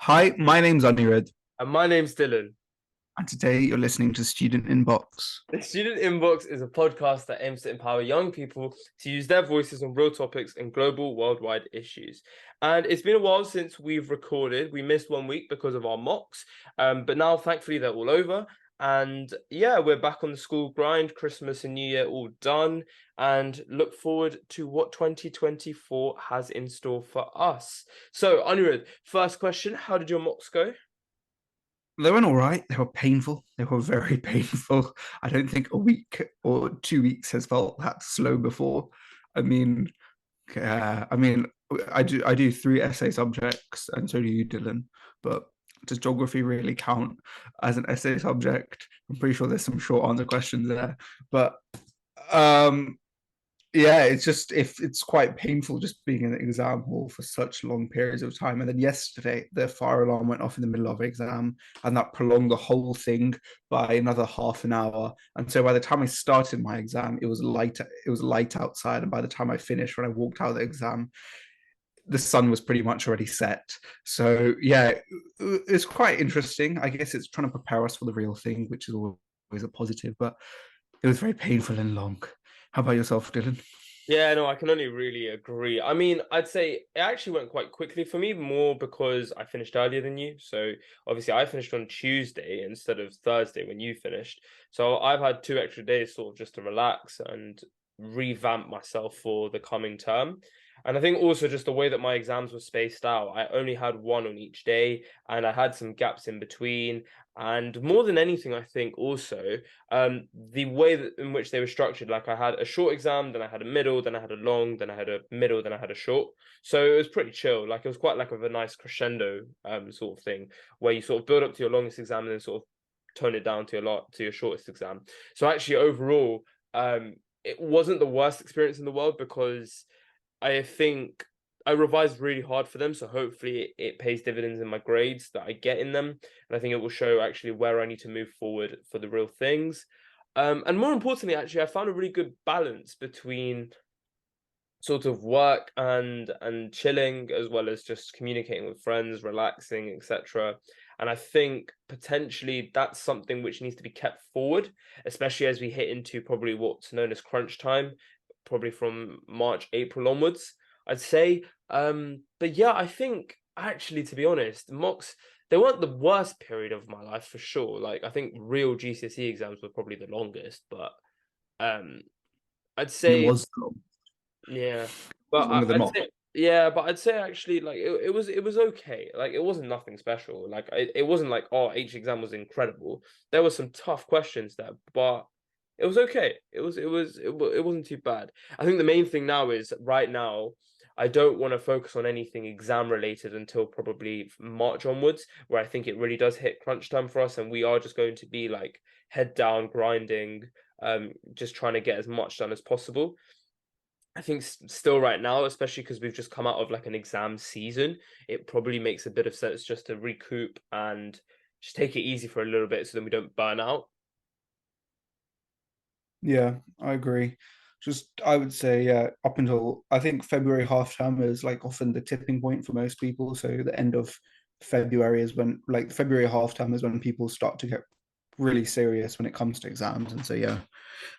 Hi, my name's Aniruddh, And my name's Dylan. and today you're listening to Student Inbox. The Student Inbox is a podcast that aims to empower young people to use their voices on real topics and global worldwide issues. And it's been a while since we've recorded. We missed 1 week because of our mocks, but now thankfully they're all over. And yeah, we're back on the school grind, Christmas and New Year all done, and look forward to what 2024 has in store for us. So, Anirudh, first question, how did your mocks go? They went all right. They were painful. They were very painful. I don't think a week or 2 weeks has felt that slow before. I mean, I mean, I do three essay subjects, and so do you, Dylan. But does geography really count as an essay subject? I'm pretty sure there's some short answer questions there, but um, yeah, it's just if it's quite painful just being in the exam hall for such long periods of time. And then yesterday, the fire alarm went off in the middle of exam, and that prolonged the whole thing by another half an hour. And so by the time I started my exam, it was light. It was light outside, and by the time I finished, when I walked out of the exam, the sun was pretty much already set. So yeah, it's quite interesting. I guess it's trying to prepare us for the real thing, which is always a positive. But it was very painful and long. How about yourself, Dylan? Yeah, no, I can only really agree. I mean, I'd say it actually went quite quickly for me, more because I finished earlier than you. So obviously, I finished on Tuesday instead of Thursday when you finished. So I've had 2 extra days sort of just to relax and revamp myself for the coming term. And I think also just the way that my exams were spaced out, I only had one on each day and I had some gaps in between. And more than anything, I think also the way that in which they were structured, like I had a short exam, then I had a middle, then I had a long, then I had a middle, then I had a short. So it was pretty chill. Like it was quite like of a nice crescendo sort of thing where you sort of build up to your longest exam and then sort of tone it down to your shortest exam. So actually overall, it wasn't the worst experience in the world because I think I revised really hard for them, so hopefully it pays dividends in my grades that I get in them, and I think it will show actually where I need to move forward for the real things. And more importantly, actually, I found a really good balance between sort of work and chilling, as well as just communicating with friends, relaxing, etc. And I think potentially that's something which needs to be kept forward, especially as we hit into probably what's known as crunch time, probably from March, April onwards, I'd say. But yeah, I think actually, to be honest, mocks they weren't the worst period of my life for sure. Like I think real GCSE exams were probably the longest, but um, I'd And it say was long. yeah, It was longer than I'd mock. say yeah, but I'd say actually like it was okay. Like it wasn't nothing special. Like it wasn't like oh each exam was incredible. There were some tough questions there, but it was okay. It wasn't too bad. I think the main thing now is right now I don't want to focus on anything exam related until probably March onwards, where I think it really does hit crunch time for us, and we are just going to be like head down grinding, just trying to get as much done as possible. I think still right now, especially because we've just come out of like an exam season, it probably makes a bit of sense just to recoup and just take it easy for a little bit so then we don't burn out. Yeah, I agree. Just I would say, yeah, up until I think February half term is like often the tipping point for most people. So the end of February is when like February half term is when people start to get really serious when it comes to exams. And so yeah,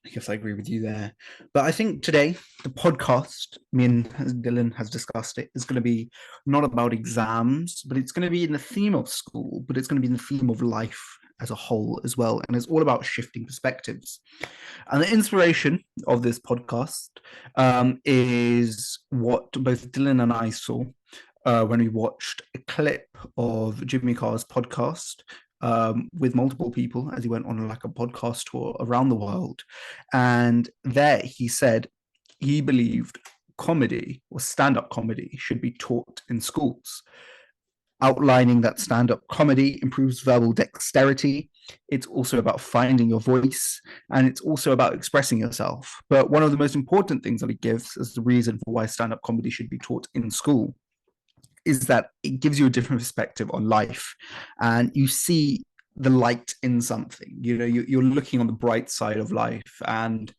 I guess I agree with you there. But I think today the podcast, me and Dylan has discussed it, is going to be not about exams, but it's going to be in the theme of school, but it's going to be in the theme of life as a whole as well. And it's all about shifting perspectives. And the inspiration of this podcast is what both Dylan and I saw when we watched a clip of Jimmy Carr's podcast with multiple people as he went on like a podcast tour around the world. And there he said he believed comedy or stand up comedy should be taught in schools, outlining that stand up comedy improves verbal dexterity. It's also about finding your voice and it's also about expressing yourself. But one of the most important things that it gives as the reason for why stand up comedy should be taught in school is that it gives you a different perspective on life and you see the light in something. You know, you're looking on the bright side of life. And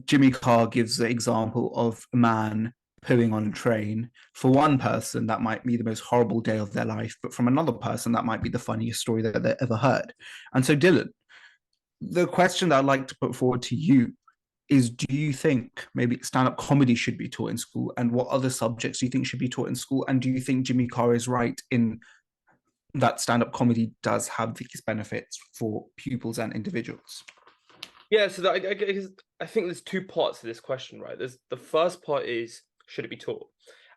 Jimmy Carr gives the example of a man pooing on a train. For one person, that might be the most horrible day of their life, but from another person, that might be the funniest story that they ever heard. And so, Dylan, the question that I'd like to put forward to you is, do you think maybe stand-up comedy should be taught in school, and what other subjects do you think should be taught in school? And do you think Jimmy Carr is right in that stand-up comedy does have these benefits for pupils and individuals? Yeah, so I think there's two parts to this question, right? There's the first part is, should it be taught?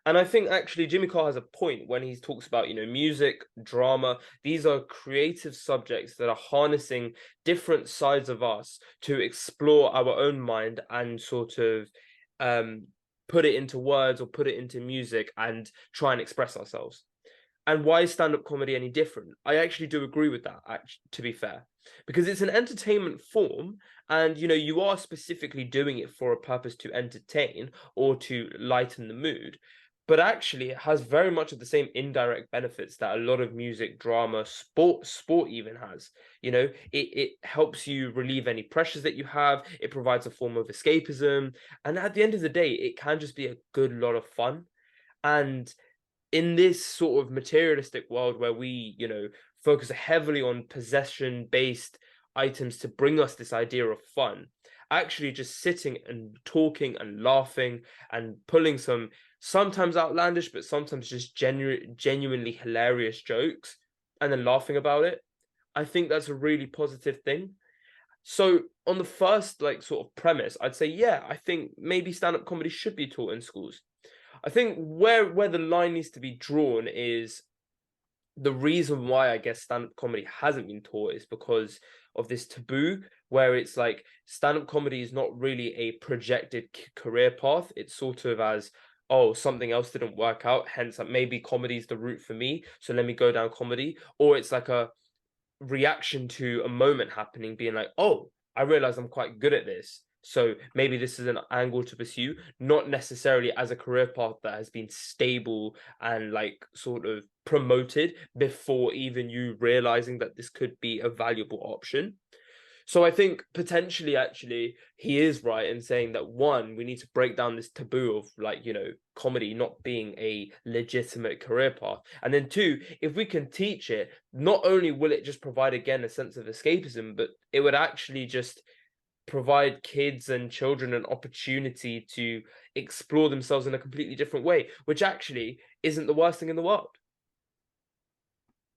And I think actually Jimmy Carr has a point when he talks about, music, drama. These are creative subjects that are harnessing different sides of us to explore our own mind and sort of um, put it into words or put it into music and try and express ourselves. And why is stand-up comedy any different? I actually do agree with that, to be fair, because it's an entertainment form, and you are specifically doing it for a purpose to entertain or to lighten the mood. But actually, it has very much of the same indirect benefits that a lot of music, drama, sport even has. It helps you relieve any pressures that you have. It provides a form of escapism, and at the end of the day, it can just be a good lot of fun. And in this sort of materialistic world where we, focus heavily on possession-based items to bring us this idea of fun, actually just sitting and talking and laughing and pulling some sometimes outlandish, but sometimes just genuinely hilarious jokes and then laughing about it, I think that's a really positive thing. So on the first sort of premise, I'd say, yeah, I think maybe stand-up comedy should be taught in schools. I think where the line needs to be drawn is the reason why I guess stand-up comedy hasn't been taught is because of this taboo where it's like stand-up comedy is not really a projected career path. It's sort of as, oh, something else didn't work out, hence maybe comedy is the route for me, so let me go down comedy. Or it's like a reaction to a moment happening, being like, oh, I realize I'm quite good at this. So maybe this is an angle to pursue, not necessarily as a career path that has been stable and sort of promoted before even you realizing that this could be a valuable option. So I think potentially, actually, he is right in saying that one, we need to break down this taboo of comedy not being a legitimate career path. And then two, if we can teach it, not only will it just provide again a sense of escapism, but it would actually just provide kids and children an opportunity to explore themselves in a completely different way, which actually isn't the worst thing in the world.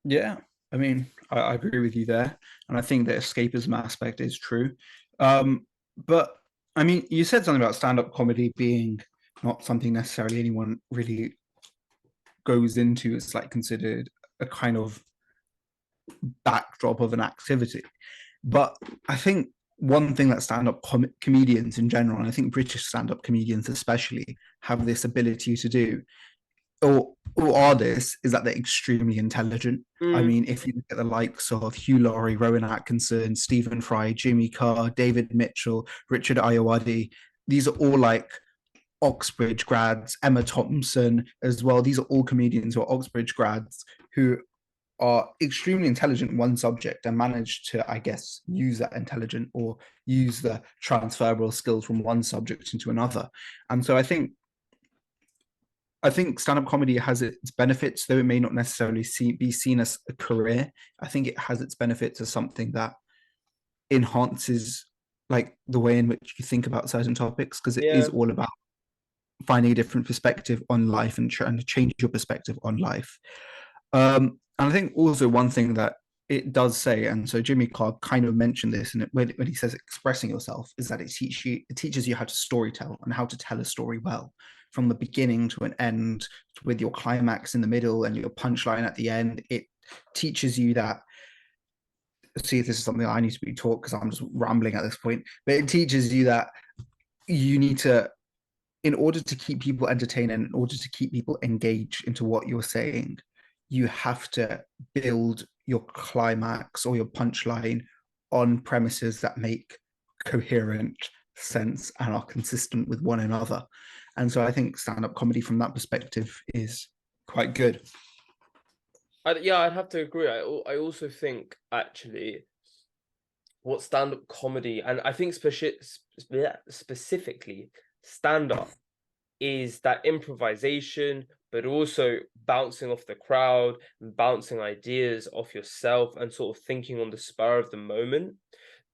Yeah, I mean, I agree with you there, and I think the escapism aspect is true. But I mean, you said something about stand-up comedy being not something necessarily anyone really goes into. It's like considered a kind of backdrop of an activity. But I think one thing that stand-up comedians in general, and I think British stand-up comedians especially, have this ability to do, or are this, is that they're extremely intelligent. I Mm, mean, if you look at the likes of Hugh Laurie, Rowan Atkinson, Stephen Fry, Jimmy Carr, David Mitchell, Richard Ayoade, these are all like Oxbridge grads, Emma Thompson as well. These are all comedians who are Oxbridge grads who are extremely intelligent in one subject and manage to, I guess, use that intelligent or use the transferable skills from one subject into another. And so I think stand-up comedy has its benefits, though it may not necessarily be seen as a career. I think it has its benefits as something that enhances like the way in which you think about certain topics, because it is yeah. all about finding a different perspective on life and trying to change your perspective on life. And I think also one thing that it does say, and so Jimmy Carr kind of mentioned this, and when he says expressing yourself, is that it teaches you how to storytell and how to tell a story well, from the beginning to an end, with your climax in the middle and your punchline at the end. It teaches you that. See if this is something I need to be taught because I'm just rambling at this point, but it teaches you that you need to, in order to keep people entertained and in order to keep people engaged into what you're saying, you have to build your climax or your punchline on premises that make coherent sense and are consistent with one another. And so I think stand-up comedy from that perspective is quite good. Yeah, I'd have to agree. I also think actually what stand-up comedy, and I think specifically stand-up is that improvisation, but also bouncing off the crowd, bouncing ideas off yourself, and sort of thinking on the spur of the moment.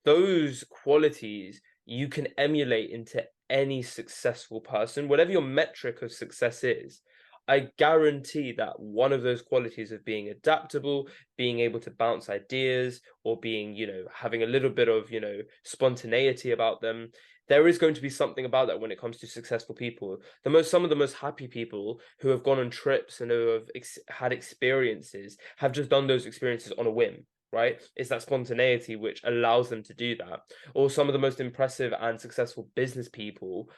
Those qualities you can emulate into any successful person, whatever your metric of success is. I guarantee that one of those qualities of being adaptable, being able to bounce ideas, or being, having a little bit of, spontaneity about them, there is going to be something about that when it comes to successful people. Some of the most happy people who have gone on trips and who have had experiences have just done those experiences on a whim, right? It's that spontaneity which allows them to do that. Or some of the most impressive and successful business people,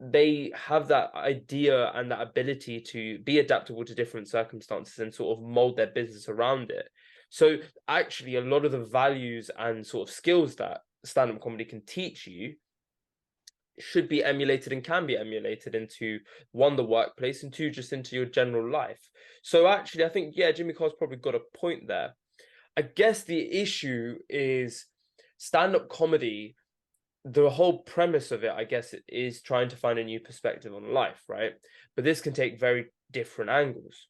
they have that idea and that ability to be adaptable to different circumstances and sort of mold their business around it. So actually, a lot of the values and sort of skills that stand-up comedy can teach you should be emulated and can be emulated into, one, the workplace, and two, just into your general life. So actually, I think, yeah, Jimmy Carr's probably got a point there. I guess the issue is stand-up comedy, the whole premise of it, I guess, is trying to find a new perspective on life, right? But this can take very different angles,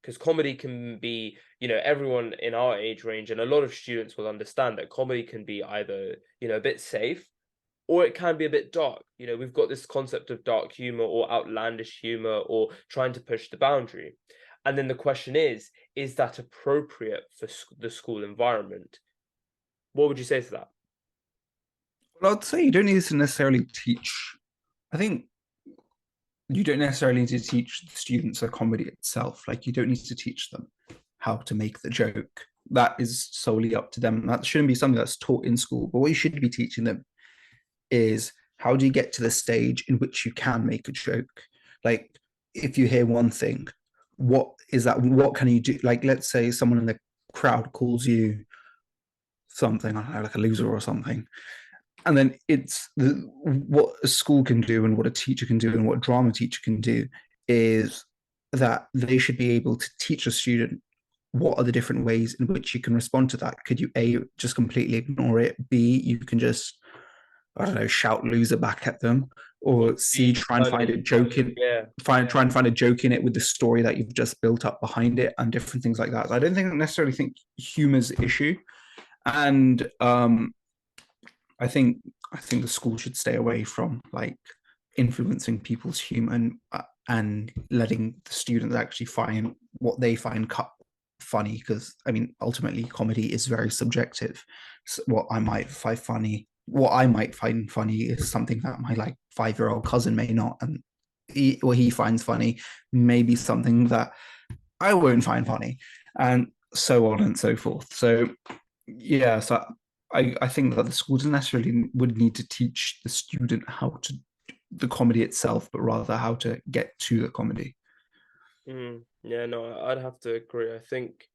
because comedy can be, everyone in our age range and a lot of students will understand that comedy can be either, a bit safe, or it can be a bit dark. We've got this concept of dark humor or outlandish humor or trying to push the boundary. And then the question is that appropriate for the school environment? What would you say to that? Well, I'd say you don't need to necessarily teach. I think you don't necessarily need to teach the students the comedy itself. Like, you don't need to teach them how to make the joke. That is solely up to them. That shouldn't be something that's taught in school. But what you should be teaching them is, how do you get to the stage in which you can make a joke? Like, if you hear one thing, what is that? What can you do? Like, let's say someone in the crowd calls you something, I don't know, like a loser or something. And then what a school can do and what a teacher can do and what a drama teacher can do is that they should be able to teach a student what are the different ways in which you can respond to that. Could you A, just completely ignore it? B, you can just, I don't know, shout loser back at them, Or or C, the try and find a joke in yeah. try and find a joke in it with the story that you've just built up behind it and different things like that. So I don't necessarily think humor's the issue. And I think the school should stay away from like influencing people's humor and letting the students actually find what they find funny, because I mean, ultimately comedy is very subjective. So what I might find funny is something that my like 5-year-old cousin may not, and what he finds funny may be something that I won't find funny, and so on and so forth. So yeah, so I think that the school doesn't necessarily would need to teach the student how to the comedy itself, but rather how to get to the comedy. Yeah, no, I'd have to agree. I think,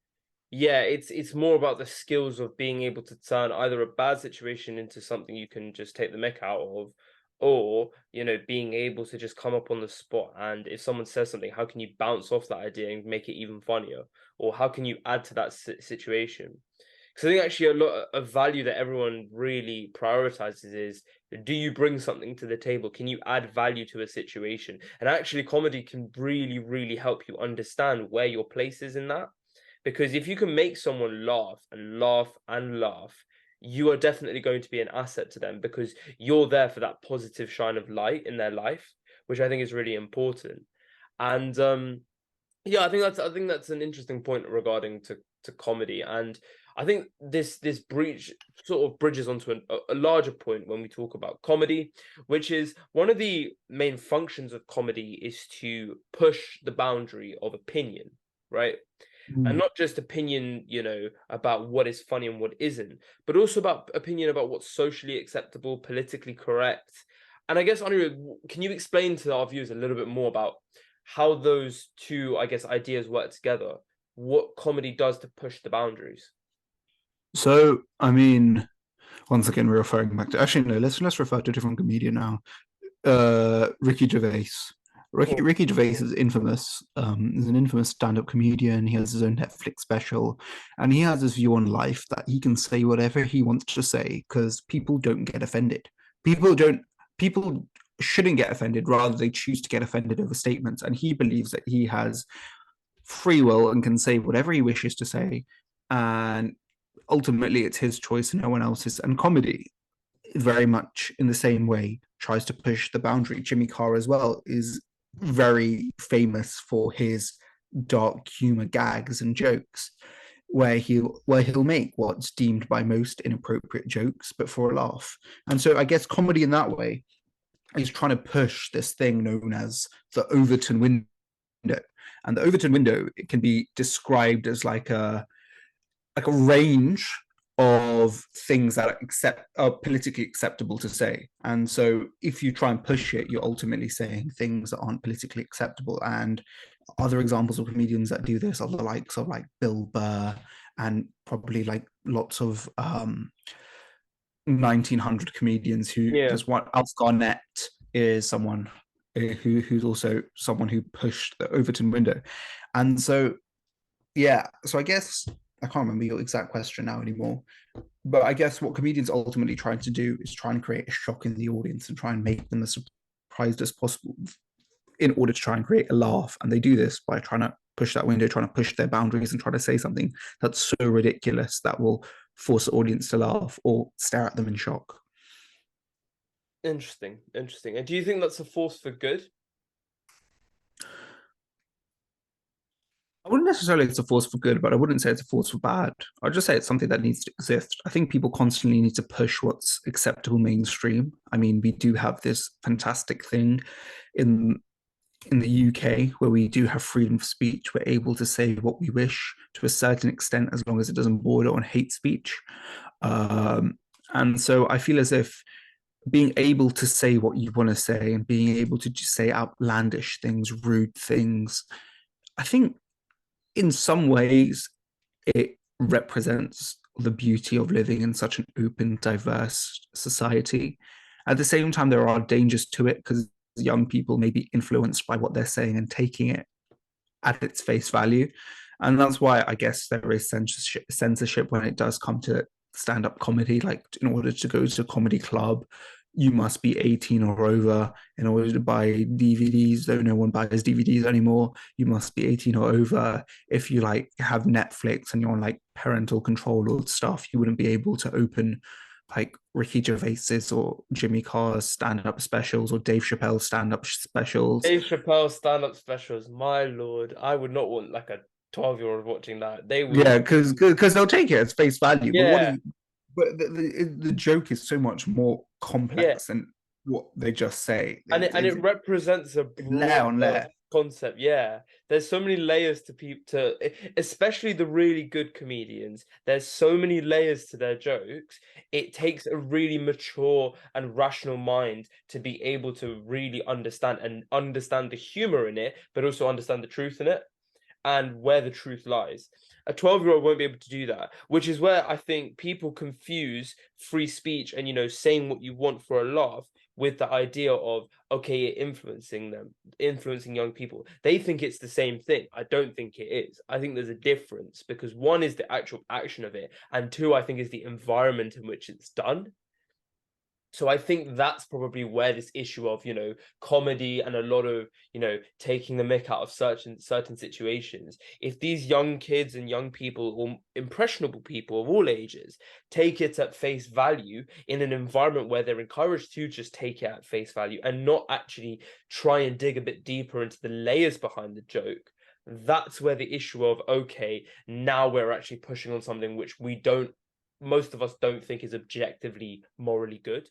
yeah, it's more about the skills of being able to turn either a bad situation into something you can just take the mick out of, or being able to just come up on the spot, and if someone says something, how can you bounce off that idea and make it even funnier, or how can you add to that situation? Because I think actually a lot of value that everyone really prioritizes is, do you bring something to the table? Can you add value to a situation? And actually, comedy can really, really help you understand where your place is in that. Because if you can make someone laugh and laugh and laugh, you are definitely going to be an asset to them, because you're there for that positive shine of light in their life, which I think is really important. And yeah, I think that's an interesting point regarding to comedy. And I think this breach sort of bridges onto a larger point when we talk about comedy, which is one of the main functions of comedy is to push the boundary of opinion, right? And Mm. not just opinion, about what is funny and what isn't, but also about opinion about what's socially acceptable, politically correct. And I guess, Aniruddh, can you explain to our viewers a little bit more about how those two, I guess, ideas work together? What comedy does to push the boundaries? So I mean, once again, we're referring back to, actually no, let's refer to a different comedian now. Ricky Gervais. Cool. Ricky Gervais is infamous. Is an infamous stand-up comedian. He has his own Netflix special, and he has this view on life that he can say whatever he wants to say because people don't get offended. People don't. People shouldn't get offended, rather they choose to get offended over statements. And he believes that he has free will and can say whatever he wishes to say, and ultimately it's his choice and no one else's. And comedy, very much in the same way, tries to push the boundary. Jimmy Carr as well is very famous for his dark humor gags and jokes, where he'll make what's deemed by most inappropriate jokes, but for a laugh. And so I guess comedy in that way is trying to push this thing known as the Overton window. And the Overton window, it can be described as like a range of things that are politically acceptable to say. And so if you try and push it, you're ultimately saying things that aren't politically acceptable. And other examples of comedians that do this are the likes of like Bill Burr, and probably like lots of 1900 comedians who, Yeah. there's one, Alf Garnett is someone who's also someone who pushed the Overton window. And so, yeah, so I guess I can't remember your exact question now anymore. But I guess what comedians ultimately trying to do is try and create a shock in the audience and try and make them as surprised as possible in order to try and create a laugh. And they do this by trying to push that window, trying to push their boundaries and try to say something that's so ridiculous that will force the audience to laugh or stare at them in shock. Interesting. Interesting. And do you think that's a force for good? I wouldn't necessarily say it's a force for good, but I wouldn't say it's a force for bad. I'd just say it's something that needs to exist. I think people constantly need to push what's acceptable mainstream. I mean, we do have this fantastic thing in in the UK where we do have freedom of speech. We're able to say what we wish to a certain extent, as long as it doesn't border on hate speech. And so I feel as if being able to say what you want to say and being able to just say outlandish things, rude things, I think in some ways it represents the beauty of living in such an open, diverse society. At the same time, there are dangers to it because young people may be influenced by what they're saying and taking it at its face value. And that's why I guess there is censorship when it does come to stand up comedy. Like, in order to go to a comedy club, you must be 18 or over. In order to buy DVDs, though no one buys DVDs anymore, you must be 18 or over. If you like have Netflix and you're on like parental control or stuff, you wouldn't be able to open like Ricky Gervais's or Jimmy Carr's stand-up specials or Dave Chappelle's stand-up specials. Dave Chappelle stand-up specials, my lord, I would not want like a 12-year-old watching that. They would, Yeah, because they'll take it as face value. But what do yeah, you? But the joke is so much more yeah, complex than what they just say. and it represents a Layer on broader layer. concept. Yeah, there's so many layers to people, especially the really good comedians. There's so many layers to their jokes. It takes a really mature and rational mind to be able to really understand the humor in it, but also understand the truth in it and where the truth lies. A 12-year-old won't be able to do that, which is where I think people confuse free speech and, saying what you want for a laugh with the idea of, okay, influencing them, influencing young people. They think it's the same thing. I don't think it is. I think there's a difference because one is the actual action of it, and two, I think, is the environment in which it's done. So I think that's probably where this issue of, comedy and a lot of, taking the mick out of certain situations. If these young kids and young people or impressionable people of all ages take it at face value in an environment where they're encouraged to just take it at face value and not actually try and dig a bit deeper into the layers behind the joke, that's where the issue of, okay, now we're actually pushing on something which most of us don't think is objectively morally good.